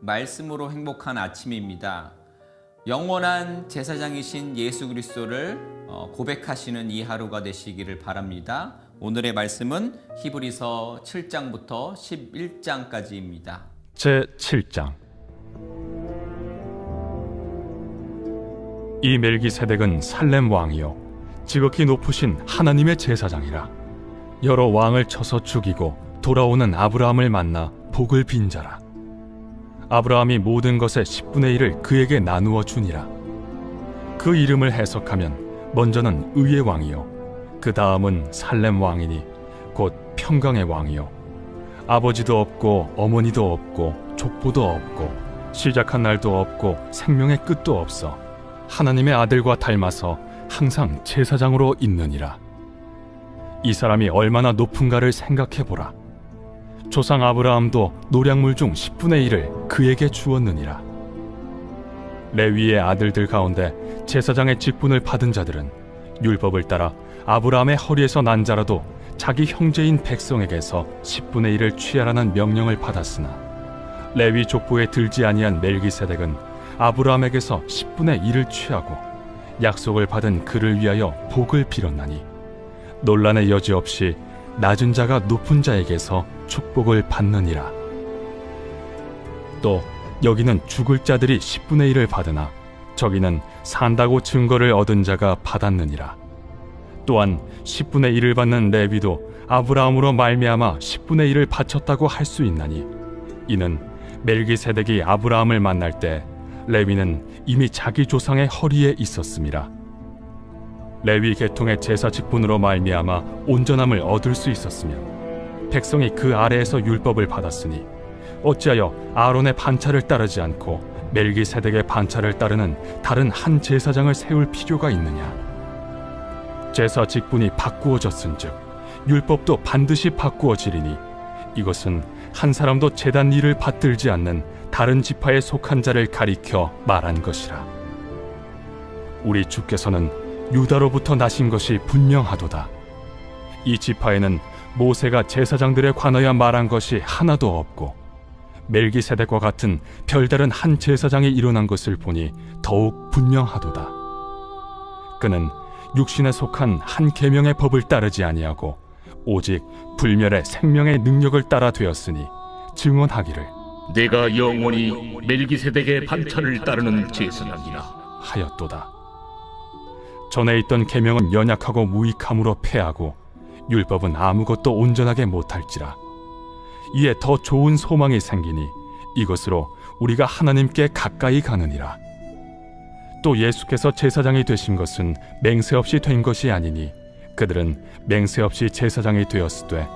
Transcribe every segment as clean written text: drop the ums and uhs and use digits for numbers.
말씀으로 행복한 아침입니다. 영원한 제사장이신 예수 그리스도를 고백하시는 이 하루가 되시기를 바랍니다. 오늘의 말씀은 히브리서 7장부터 11장까지입니다. 제7장. 이 멜기세덱은 살렘 왕이요 지극히 높으신 하나님의 제사장이라. 여러 왕을 쳐서 죽이고 돌아오는 아브라함을 만나 복을 빈 자라. 아브라함이 모든 것의 10분의 1을 그에게 나누어 주니라. 그 이름을 해석하면 먼저는 의의 왕이요 그 다음은 살렘 왕이니 곧 평강의 왕이요 아버지도 없고 어머니도 없고 족보도 없고 시작한 날도 없고 생명의 끝도 없어 하나님의 아들과 닮아서 항상 제사장으로 있느니라. 이 사람이 얼마나 높은가를 생각해보라. 조상 아브라함도 노량물 중 10분의 1을 그에게 주었느니라. 레위의 아들들 가운데 제사장의 직분을 받은 자들은 율법을 따라 아브라함의 허리에서 난 자라도 자기 형제인 백성에게서 10분의 1을 취하라는 명령을 받았으나 레위 족보에 들지 아니한 멜기세덱은 아브라함에게서 10분의 1을 취하고 약속을 받은 그를 위하여 복을 빌었나니 논란의 여지 없이 낮은 자가 높은 자에게서 축복을 받느니라. 또 여기는 죽을 자들이 10분의 1을 받으나 저기는 산다고 증거를 얻은 자가 받았느니라. 또한 10분의 1을 받는 레위도 아브라함으로 말미암아 10분의 1을 바쳤다고 할 수 있나니 이는 멜기세덱이 아브라함을 만날 때 레위는 이미 자기 조상의 허리에 있었음이라. 레위 계통의 제사 직분으로 말미암아 온전함을 얻을 수 있었으면 백성이 그 아래에서 율법을 받았으니 어찌하여 아론의 반차를 따르지 않고 멜기세덱의 반차를 따르는 다른 한 제사장을 세울 필요가 있느냐. 제사 직분이 바꾸어졌은즉 율법도 반드시 바꾸어지리니 이것은 한 사람도 제단 일을 받들지 않는 다른 지파에 속한 자를 가리켜 말한 것이라. 우리 주께서는 유다로부터 나신 것이 분명하도다. 이 지파에는 모세가 제사장들에 관하여 말한 것이 하나도 없고 멜기세덱과 같은 별다른 한 제사장이 일어난 것을 보니 더욱 분명하도다. 그는 육신에 속한 한 계명의 법을 따르지 아니하고 오직 불멸의 생명의 능력을 따라 되었으니 증언하기를 내가 영원히 멜기세덱의 반차를 따르는 제사장이라 하였도다. 전에 있던 계명은 연약하고 무익함으로 패하고 율법은 아무것도 온전하게 못할지라. 이에 더 좋은 소망이 생기니 이것으로 우리가 하나님께 가까이 가느니라. 또 예수께서 제사장이 되신 것은 맹세 없이 된 것이 아니니 그들은 맹세 없이 제사장이 되었으되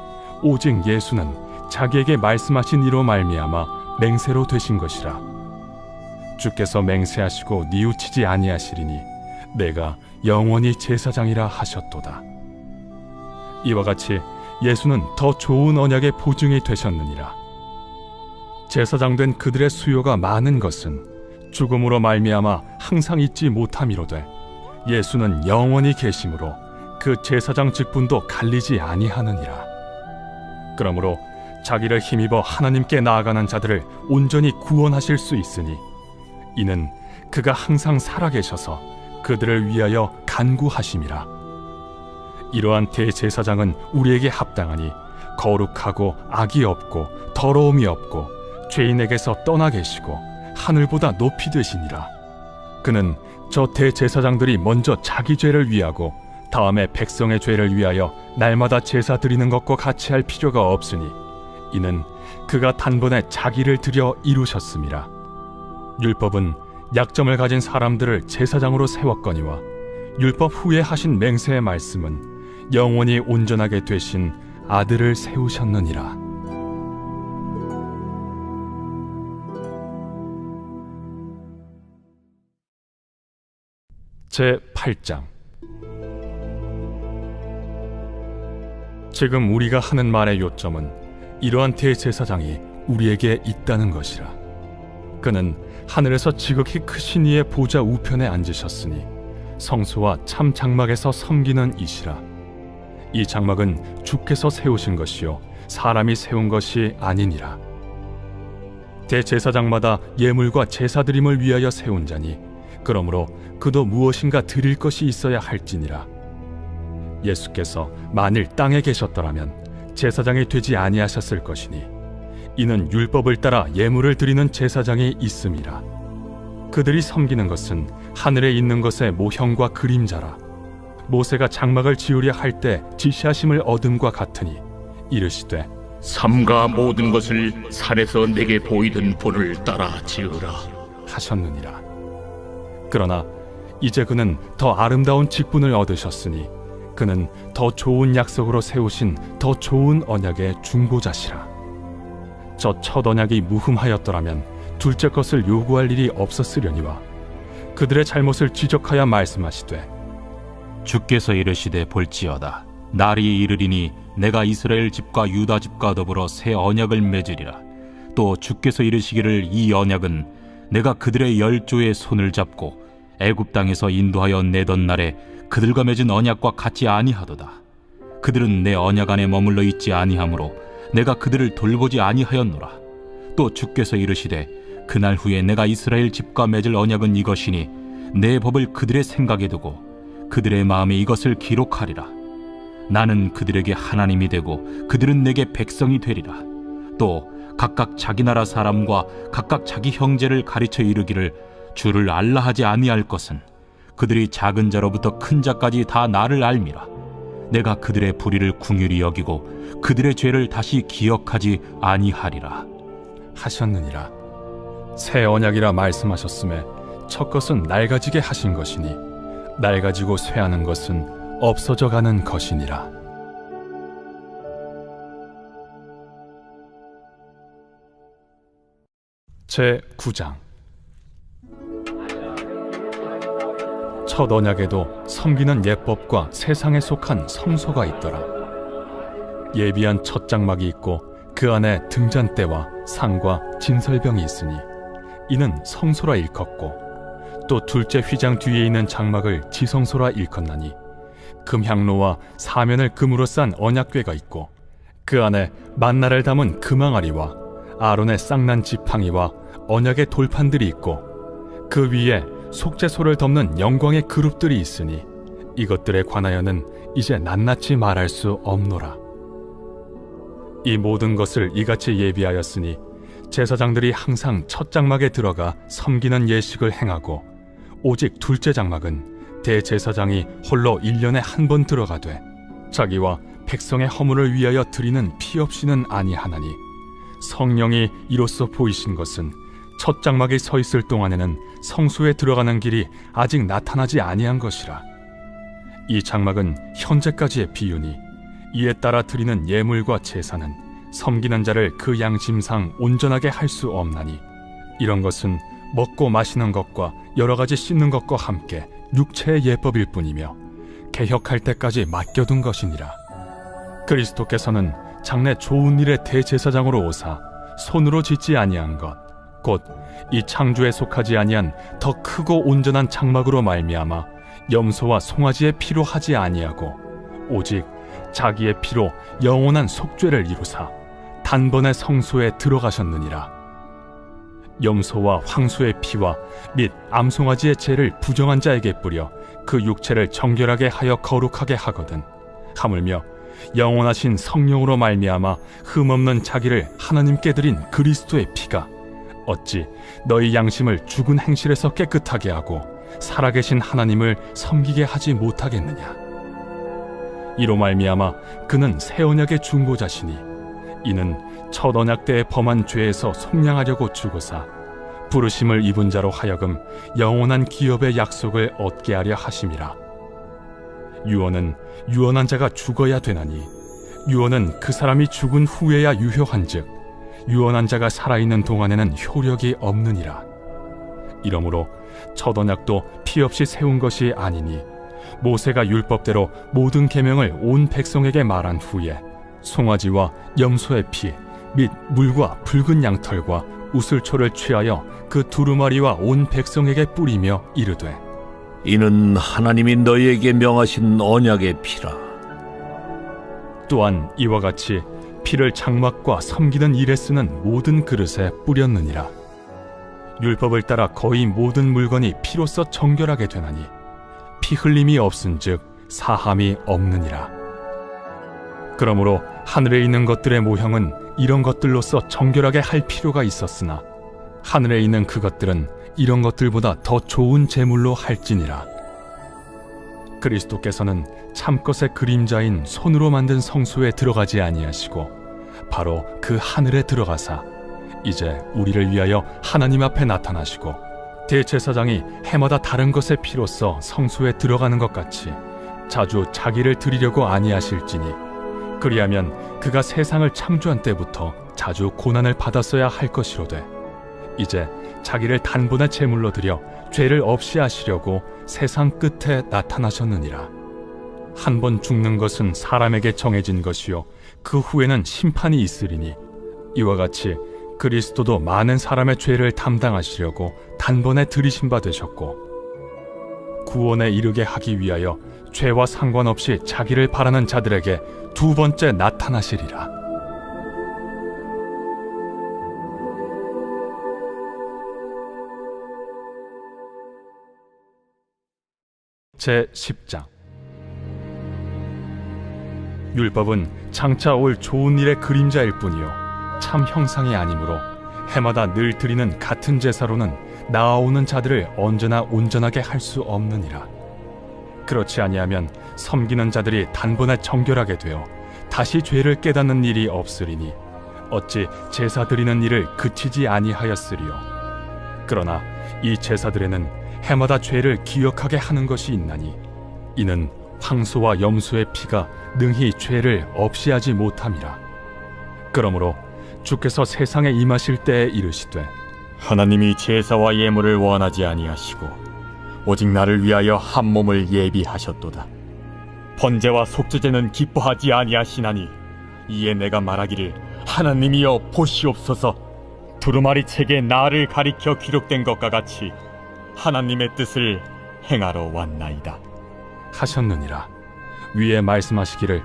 오직 예수는 자기에게 말씀하신 이로 말미암아 맹세로 되신 것이라. 주께서 맹세하시고 뉘우치지 아니하시리니 내가 영원히 제사장이라 하셨도다. 이와 같이 예수는 더 좋은 언약의 보증이 되셨느니라. 제사장 된 그들의 수요가 많은 것은 죽음으로 말미암아 항상 잊지 못함이로되 예수는 영원히 계심으로 그 제사장 직분도 갈리지 아니하느니라. 그러므로 자기를 힘입어 하나님께 나아가는 자들을 온전히 구원하실 수 있으니 이는 그가 항상 살아계셔서 그들을 위하여 간구하심이라. 이러한 대제사장은 우리에게 합당하니 거룩하고 악이 없고 더러움이 없고 죄인에게서 떠나 계시고 하늘보다 높이 되시니라. 그는 저 대제사장들이 먼저 자기 죄를 위하고 다음에 백성의 죄를 위하여 날마다 제사 드리는 것과 같이 할 필요가 없으니 이는 그가 단번에 자기를 드려 이루셨음이라. 율법은 약점을 가진 사람들을 제사장으로 세웠거니와 율법 후에 하신 맹세의 말씀은 영원히 온전하게 되신 아들을 세우셨느니라. 제8장. 지금 우리가 하는 말의 요점은 이러한 대제사장이 우리에게 있다는 것이라. 그는 하늘에서 지극히 크신 이의 보좌 우편에 앉으셨으니 성소와 참 장막에서 섬기는 이시라. 이 장막은 주께서 세우신 것이요 사람이 세운 것이 아니니라. 대제사장마다 예물과 제사드림을 위하여 세운 자니 그러므로 그도 무엇인가 드릴 것이 있어야 할지니라. 예수께서 만일 땅에 계셨더라면 제사장이 되지 아니하셨을 것이니 이는 율법을 따라 예물을 드리는 제사장이 있음이라. 그들이 섬기는 것은 하늘에 있는 것의 모형과 그림자라. 모세가 장막을 지으려 할 때 지시하심을 얻음과 같으니 이르시되 삼가 모든 것을 산에서 내게 보이던 본을 따라 지으라 하셨느니라. 그러나 이제 그는 더 아름다운 직분을 얻으셨으니 그는 더 좋은 약속으로 세우신 더 좋은 언약의 중보자시라. 저 첫 언약이 무흠하였더라면 둘째 것을 요구할 일이 없었으려니와 그들의 잘못을 지적하여 말씀하시되 주께서 이르시되 볼지어다 날이 이르리니 내가 이스라엘 집과 유다 집과 더불어 새 언약을 맺으리라. 또 주께서 이르시기를 이 언약은 내가 그들의 열조의 손을 잡고 애굽 땅에서 인도하여 내던 날에 그들과 맺은 언약과 같지 아니하도다. 그들은 내 언약 안에 머물러 있지 아니하므로 내가 그들을 돌보지 아니하였노라. 또 주께서 이르시되 그날 후에 내가 이스라엘 집과 맺을 언약은 이것이니 내 법을 그들의 생각에 두고 그들의 마음에 이것을 기록하리라. 나는 그들에게 하나님이 되고 그들은 내게 백성이 되리라. 또 각각 자기 나라 사람과 각각 자기 형제를 가르쳐 이르기를 주를 알라 하지 아니할 것은 그들이 작은 자로부터 큰 자까지 다 나를 알미라. 내가 그들의 불의를 궁휼히 여기고 그들의 죄를 다시 기억하지 아니하리라 하셨느니라. 새 언약이라 말씀하셨음에 첫 것은 낡아지게 하신 것이니 낡아지고 쇠하는 것은 없어져 가는 것이니라. 제9장. 첫 언약에도 섬기는 예법과 세상에 속한 성소가 있더라. 예비한 첫 장막이 있고 그 안에 등잔대와 상과 진설병이 있으니 이는 성소라 일컫고, 또 둘째 휘장 뒤에 있는 장막을 지성소라 일컫나니 금향로와 사면을 금으로 싼 언약궤가 있고 그 안에 만나를 담은 금항아리와 아론의 쌍난 지팡이와 언약의 돌판들이 있고 그 위에 속죄소를 덮는 영광의 그룹들이 있으니 이것들에 관하여는 이제 낱낱이 말할 수 없노라. 이 모든 것을 이같이 예비하였으니 제사장들이 항상 첫 장막에 들어가 섬기는 예식을 행하고 오직 둘째 장막은 대제사장이 홀로 1년에 한 번 들어가되 자기와 백성의 허물을 위하여 드리는 피 없이는 아니하나니 성령이 이로써 보이신 것은 첫 장막에 서 있을 동안에는 성소에 들어가는 길이 아직 나타나지 아니한 것이라. 이 장막은 현재까지의 비유니 이에 따라 드리는 예물과 제사는 섬기는 자를 그 양심상 온전하게 할 수 없나니 이런 것은 먹고 마시는 것과 여러 가지 씻는 것과 함께 육체의 예법일 뿐이며 개혁할 때까지 맡겨둔 것이니라. 그리스도께서는 장래 좋은 일의 대제사장으로 오사 손으로 짓지 아니한 것 곧 이 창조에 속하지 아니한 더 크고 온전한 장막으로 말미암아 염소와 송아지의 피로 하지 아니하고 오직 자기의 피로 영원한 속죄를 이루사 단번에 성소에 들어가셨느니라. 염소와 황소의 피와 및 암송아지의 죄를 부정한 자에게 뿌려 그 육체를 정결하게 하여 거룩하게 하거든 하물며 영원하신 성령으로 말미암아 흠없는 자기를 하나님께 드린 그리스도의 피가 어찌 너희 양심을 죽은 행실에서 깨끗하게 하고 살아계신 하나님을 섬기게 하지 못하겠느냐. 이로 말미암아 그는 새 언약의 중보자시니 이는 첫 언약 때에 범한 죄에서 속량하려고 죽으사 부르심을 입은 자로 하여금 영원한 기업의 약속을 얻게 하려 하심이라. 유언은 유언한 자가 죽어야 되나니 유언은 그 사람이 죽은 후에야 유효한즉 유언한 자가 살아있는 동안에는 효력이 없느니라. 이러므로 첫 언약도 피 없이 세운 것이 아니니 모세가 율법대로 모든 계명을 온 백성에게 말한 후에 송아지와 염소의 피 및 물과 붉은 양털과 우슬초를 취하여 그 두루마리와 온 백성에게 뿌리며 이르되 이는 하나님이 너희에게 명하신 언약의 피라. 또한 이와 같이 피를 장막과 섬기는 일에 쓰는 모든 그릇에 뿌렸느니라. 율법을 따라 거의 모든 물건이 피로써 정결하게 되나니 피 흘림이 없은즉 사함이 없느니라. 그러므로 하늘에 있는 것들의 모형은 이런 것들로서 정결하게 할 필요가 있었으나 하늘에 있는 그것들은 이런 것들보다 더 좋은 제물로 할지니라. 그리스도께서는 참것의 그림자인 손으로 만든 성소에 들어가지 아니하시고 바로 그 하늘에 들어가사 이제 우리를 위하여 하나님 앞에 나타나시고 대제사장이 해마다 다른 것의 피로써 성소에 들어가는 것 같이 자주 자기를 드리려고 아니하실지니 그리하면 그가 세상을 창조한 때부터 자주 고난을 받았어야 할 것이로되 이제 자기를 단번에 제물로 드려 죄를 없이 하시려고 세상 끝에 나타나셨느니라. 한 번 죽는 것은 사람에게 정해진 것이요 그 후에는 심판이 있으리니 이와 같이 그리스도도 많은 사람의 죄를 담당하시려고 단번에 들이신 바 되셨고 구원에 이르게 하기 위하여 죄와 상관없이 자기를 바라는 자들에게 두 번째 나타나시리라. 제10장. 율법은 장차 올 좋은 일의 그림자일 뿐이요 참 형상이 아니므로 해마다 늘 드리는 같은 제사로는 나아오는 자들을 언제나 온전하게 할 수 없느니라. 그렇지 아니하면 섬기는 자들이 단번에 정결하게 되어 다시 죄를 깨닫는 일이 없으리니 어찌 제사 드리는 일을 그치지 아니하였으리요. 그러나 이 제사들에는 해마다 죄를 기억하게 하는 것이 있나니 이는 황소와 염소의 피가 능히 죄를 없이 하지 못함이라. 그러므로 주께서 세상에 임하실 때에 이르시되 하나님이 제사와 예물을 원하지 아니하시고 오직 나를 위하여 한 몸을 예비하셨도다. 번제와 속죄제는 기뻐하지 아니하시나니 이에 내가 말하기를 하나님이여 보시옵소서. 두루마리 책에 나를 가리켜 기록된 것과 같이 하나님의 뜻을 행하러 왔나이다 하셨느니라. 위에 말씀하시기를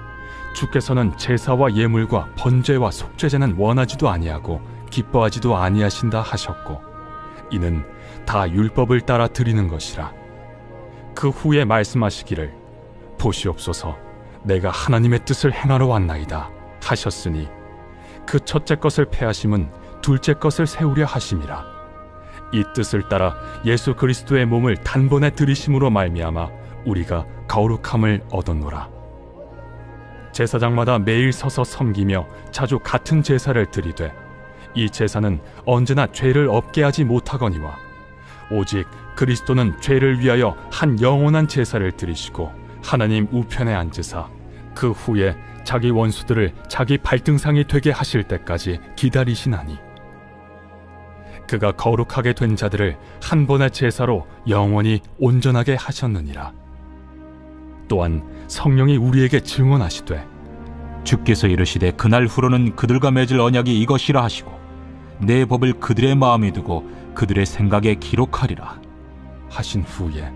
주께서는 제사와 예물과 번제와 속죄제는 원하지도 아니하고 기뻐하지도 아니하신다 하셨고 이는 다 율법을 따라 드리는 것이라. 그 후에 말씀하시기를 보시옵소서 내가 하나님의 뜻을 행하러 왔나이다 하셨으니 그 첫째 것을 패하심은 둘째 것을 세우려 하심이라. 이 뜻을 따라 예수 그리스도의 몸을 단번에 들이심으로 말미암아 우리가 거룩함을 얻었노라. 제사장마다 매일 서서 섬기며 자주 같은 제사를 드리되 이 제사는 언제나 죄를 없게 하지 못하거니와 오직 그리스도는 죄를 위하여 한 영원한 제사를 드리시고 하나님 우편에 앉으사 그 후에 자기 원수들을 자기 발등상이 되게 하실 때까지 기다리시나니 그가 거룩하게 된 자들을 한 번의 제사로 영원히 온전하게 하셨느니라. 또한 성령이 우리에게 증언하시되 주께서 이르시되 그날 후로는 그들과 맺을 언약이 이것이라 하시고 내 법을 그들의 마음에 두고 그들의 생각에 기록하리라 하신 후에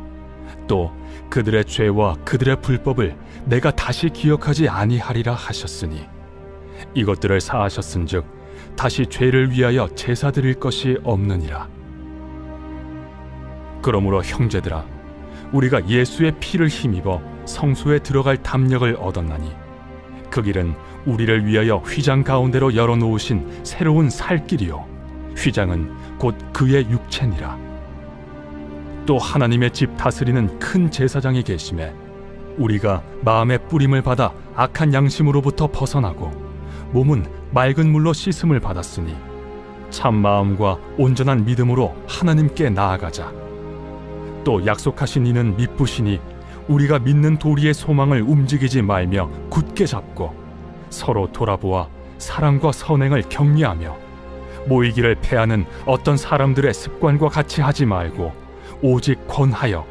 또 그들의 죄와 그들의 불법을 내가 다시 기억하지 아니하리라 하셨으니 이것들을 사하셨은즉 다시 죄를 위하여 제사 드릴 것이 없느니라. 그러므로 형제들아 우리가 예수의 피를 힘입어 성소에 들어갈 담력을 얻었나니 그 길은 우리를 위하여 휘장 가운데로 열어놓으신 새로운 살 길이요 휘장은 곧 그의 육체니라. 또 하나님의 집 다스리는 큰 제사장이 계심에 우리가 마음의 뿌림을 받아 악한 양심으로부터 벗어나고 몸은 맑은 물로 씻음을 받았으니 참 마음과 온전한 믿음으로 하나님께 나아가자. 또 약속하신 이는 미쁘시니 우리가 믿는 도리의 소망을 움직이지 말며 굳게 잡고 서로 돌아보아 사랑과 선행을 격려하며 모이기를 패하는 어떤 사람들의 습관과 같이 하지 말고 오직 권하여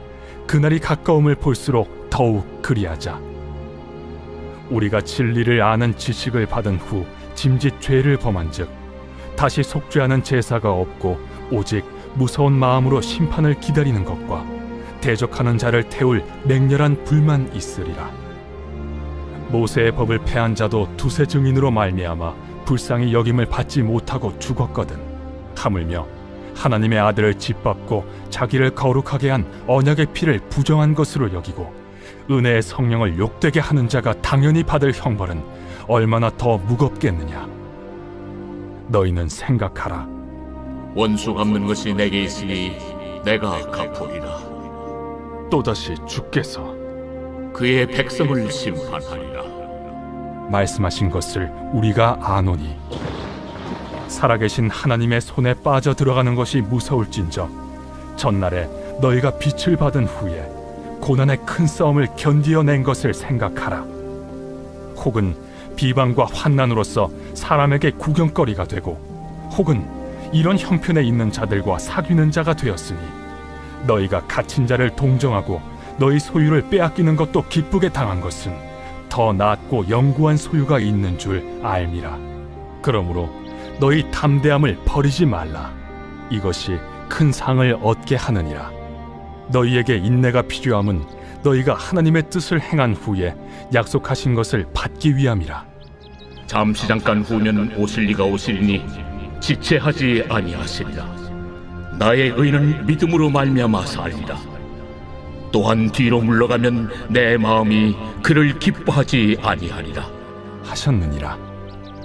그날이 가까움을 볼수록 더욱 그리하자. 우리가 진리를 아는 지식을 받은 후 짐짓 죄를 범한즉 다시 속죄하는 제사가 없고 오직 무서운 마음으로 심판을 기다리는 것과 대적하는 자를 태울 맹렬한 불만 있으리라. 모세의 법을 폐한 자도 두세 증인으로 말미암아 불쌍히 여김을 받지 못하고 죽었거든. 하물며 하나님의 아들을 짓밟고 자기를 거룩하게 한 언약의 피를 부정한 것으로 여기고 은혜의 성령을 욕되게 하는 자가 당연히 받을 형벌은 얼마나 더 무겁겠느냐. 너희는 생각하라. 원수 갚는 것이 내게 있으니 내가 갚으리라. 또다시 주께서 그의 백성을 심판하리라. 말씀하신 것을 우리가 아노니 살아계신 하나님의 손에 빠져 들어가는 것이 무서울진저 전날에 너희가 빛을 받은 후에 고난의 큰 싸움을 견디어낸 것을 생각하라. 혹은 비방과 환난으로서 사람에게 구경거리가 되고 혹은 이런 형편에 있는 자들과 사귀는 자가 되었으니 너희가 갇힌 자를 동정하고 너희 소유를 빼앗기는 것도 기쁘게 당한 것은 더 낫고 영구한 소유가 있는 줄 알미라. 그러므로 너희 담대함을 버리지 말라. 이것이 큰 상을 얻게 하느니라. 너희에게 인내가 필요함은 너희가 하나님의 뜻을 행한 후에 약속하신 것을 받기 위함이라. 잠시 잠깐 후면 오실 이가 오시리니 지체하지 아니하시리라. 나의 의는 믿음으로 말미암아 살리라. 또한 뒤로 물러가면 내 마음이 그를 기뻐하지 아니하리라 하셨느니라.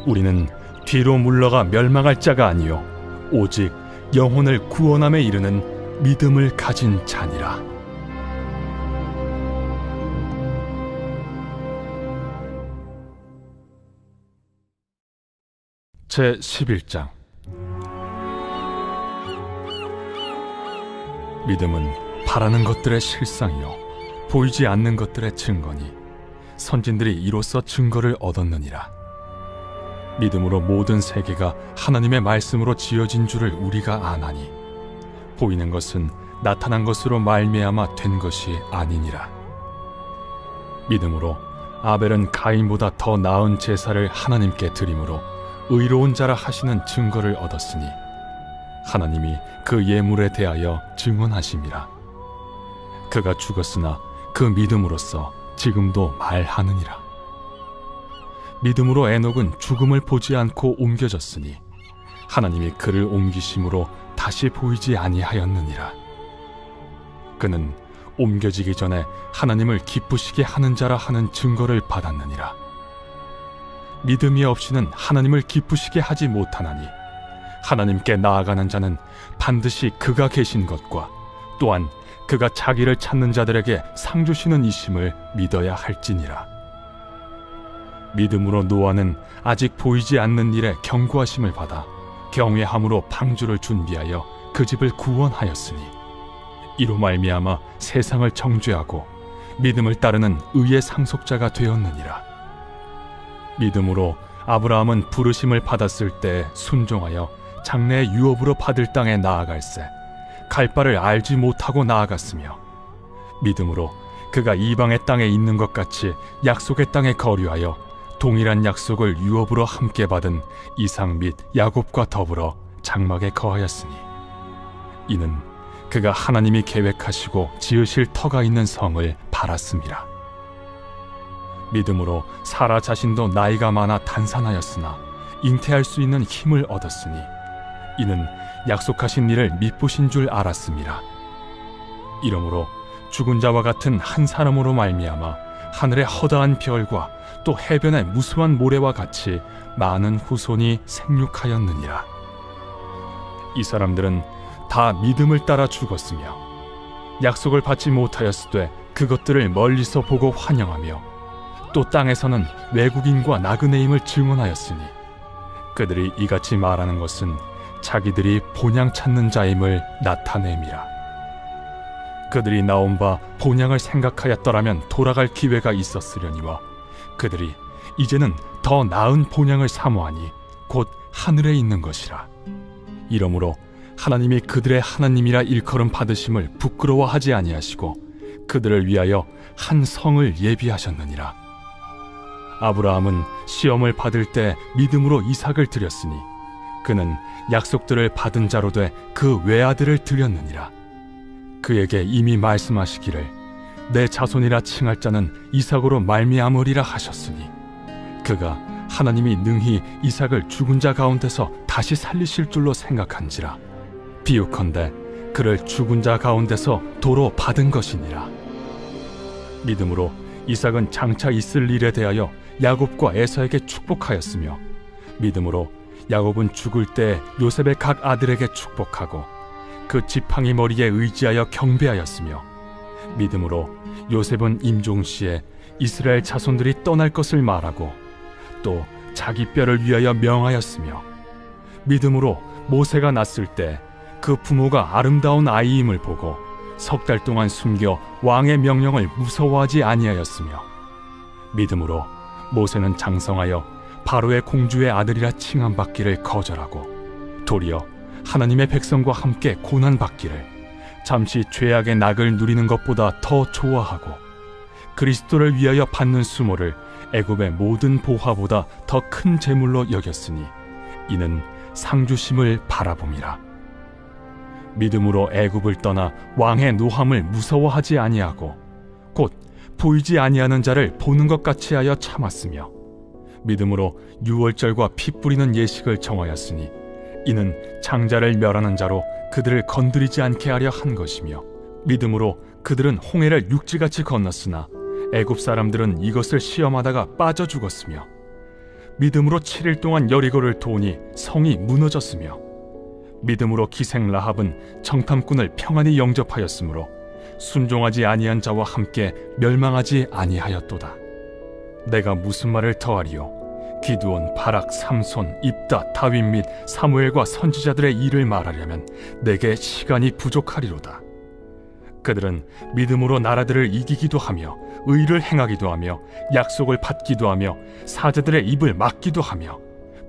우리는 뒤로 물러가 멸망할 자가 아니요 오직 영혼을 구원함에 이르는 믿음을 가진 자니라. 제 11장. 믿음은 바라는 것들의 실상이요 보이지 않는 것들의 증거니 선진들이 이로써 증거를 얻었느니라. 믿음으로 모든 세계가 하나님의 말씀으로 지어진 줄을 우리가 아나니 보이는 것은 나타난 것으로 말미암아 된 것이 아니니라. 믿음으로 아벨은 가인보다 더 나은 제사를 하나님께 드림으로 의로운 자라 하시는 증거를 얻었으니 하나님이 그 예물에 대하여 증언하심이라. 그가 죽었으나 그 믿음으로써 지금도 말하느니라. 믿음으로 에녹은 죽음을 보지 않고 옮겨졌으니 하나님이 그를 옮기심으로 다시 보이지 아니하였느니라. 그는 옮겨지기 전에 하나님을 기쁘시게 하는 자라 하는 증거를 받았느니라. 믿음이 없이는 하나님을 기쁘시게 하지 못하나니 하나님께 나아가는 자는 반드시 그가 계신 것과 또한 그가 자기를 찾는 자들에게 상 주시는 이심을 믿어야 할지니라. 믿음으로 노아는 아직 보이지 않는 일에 경고하심을 받아 경외함으로 방주를 준비하여 그 집을 구원하였으니 이로 말미암아 세상을 정죄하고 믿음을 따르는 의의 상속자가 되었느니라. 믿음으로 아브라함은 부르심을 받았을 때 순종하여 장래의 유업으로 받을 땅에 나아갈새 갈 바를 알지 못하고 나아갔으며 믿음으로 그가 이방의 땅에 있는 것 같이 약속의 땅에 거류하여 동일한 약속을 유업으로 함께 받은 이삭 및 야곱과 더불어 장막에 거하였으니 이는 그가 하나님이 계획하시고 지으실 터가 있는 성을 바랐음이라. 믿음으로 사라 자신도 나이가 많아 단산하였으나 잉태할 수 있는 힘을 얻었으니 이는 약속하신 일을 미쁘신 줄 알았음이라. 이러므로 죽은 자와 같은 한 사람으로 말미암아 하늘의 허다한 별과 또 해변의 무수한 모래와 같이 많은 후손이 생육하였느니라. 이 사람들은 다 믿음을 따라 죽었으며 약속을 받지 못하였으되 그것들을 멀리서 보고 환영하며 또 땅에서는 외국인과 나그네임을 증언하였으니 그들이 이같이 말하는 것은 자기들이 본향 찾는 자임을 나타냄이라. 그들이 나온 바 본향을 생각하였더라면 돌아갈 기회가 있었으려니와 그들이 이제는 더 나은 본향을 사모하니 곧 하늘에 있는 것이라. 이러므로 하나님이 그들의 하나님이라 일컬음 받으심을 부끄러워하지 아니하시고 그들을 위하여 한 성을 예비하셨느니라. 아브라함은 시험을 받을 때 믿음으로 이삭을 드렸으니 그는 약속들을 받은 자로 돼 그 외아들을 드렸느니라. 그에게 이미 말씀하시기를 내 자손이라 칭할 자는 이삭으로 말미암으리라 하셨으니 그가 하나님이 능히 이삭을 죽은 자 가운데서 다시 살리실 줄로 생각한지라. 비유컨대 그를 죽은 자 가운데서 도로 받은 것이니라. 믿음으로 이삭은 장차 있을 일에 대하여 야곱과 에서에게 축복하였으며, 믿음으로 야곱은 죽을 때 요셉의 각 아들에게 축복하고 그 지팡이 머리에 의지하여 경배하였으며, 믿음으로 요셉은 임종시에 이스라엘 자손들이 떠날 것을 말하고 또 자기 뼈를 위하여 명하였으며, 믿음으로 모세가 낳았을 때 그 부모가 아름다운 아이임을 보고 석 달 동안 숨겨 왕의 명령을 무서워하지 아니하였으며, 믿음으로 모세는 장성하여 바로의 공주의 아들이라 칭함받기를 거절하고 도리어 하나님의 백성과 함께 고난받기를 잠시 죄악의 낙을 누리는 것보다 더 좋아하고 그리스도를 위하여 받는 수모를 애굽의 모든 보화보다 더 큰 재물로 여겼으니 이는 상주심을 바라봄이라. 믿음으로 애굽을 떠나 왕의 노함을 무서워하지 아니하고 곧 보이지 아니하는 자를 보는 것 같이 하여 참았으며, 믿음으로 유월절과 피 뿌리는 예식을 정하였으니 이는 장자를 멸하는 자로 그들을 건드리지 않게 하려 한 것이며, 믿음으로 그들은 홍해를 육지같이 건넜으나 애굽 사람들은 이것을 시험하다가 빠져 죽었으며, 믿음으로 7일 동안 여리고를 도우니 성이 무너졌으며, 믿음으로 기생 라합은 정탐꾼을 평안히 영접하였으므로 순종하지 아니한 자와 함께 멸망하지 아니하였도다. 내가 무슨 말을 더하리요? 기드온, 바락, 삼손, 입다, 다윗 및 사무엘과 선지자들의 일을 말하려면 내게 시간이 부족하리로다. 그들은 믿음으로 나라들을 이기기도 하며 의를 행하기도 하며 약속을 받기도 하며 사제들의 입을 막기도 하며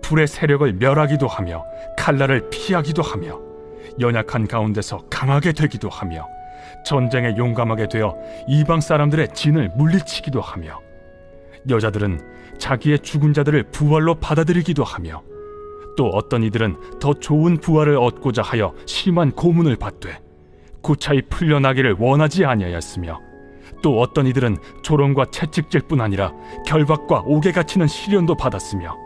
불의 세력을 멸하기도 하며 칼날을 피하기도 하며 연약한 가운데서 강하게 되기도 하며 전쟁에 용감하게 되어 이방 사람들의 진을 물리치기도 하며, 여자들은 자기의 죽은 자들을 부활로 받아들이기도 하며, 또 어떤 이들은 더 좋은 부활을 얻고자 하여 심한 고문을 받되 구차히 풀려나기를 원하지 아니하였으며, 또 어떤 이들은 조롱과 채찍질 뿐 아니라 결박과 옥에 갇히는 시련도 받았으며,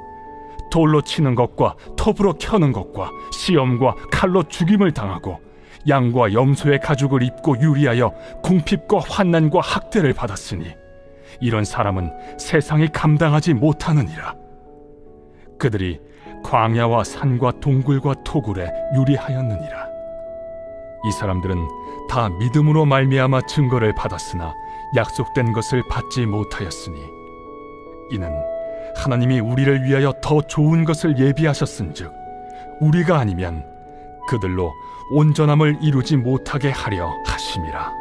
돌로 치는 것과 톱으로 켜는 것과 시험과 칼로 죽임을 당하고 양과 염소의 가죽을 입고 유리하여 궁핍과 환난과 학대를 받았으니 이런 사람은 세상이 감당하지 못하느니라. 그들이 광야와 산과 동굴과 토굴에 유리하였느니라. 이 사람들은 다 믿음으로 말미암아 증거를 받았으나 약속된 것을 받지 못하였으니 이는 하나님이 우리를 위하여 더 좋은 것을 예비하셨은즉 우리가 아니면 그들로 온전함을 이루지 못하게 하려 하심이라.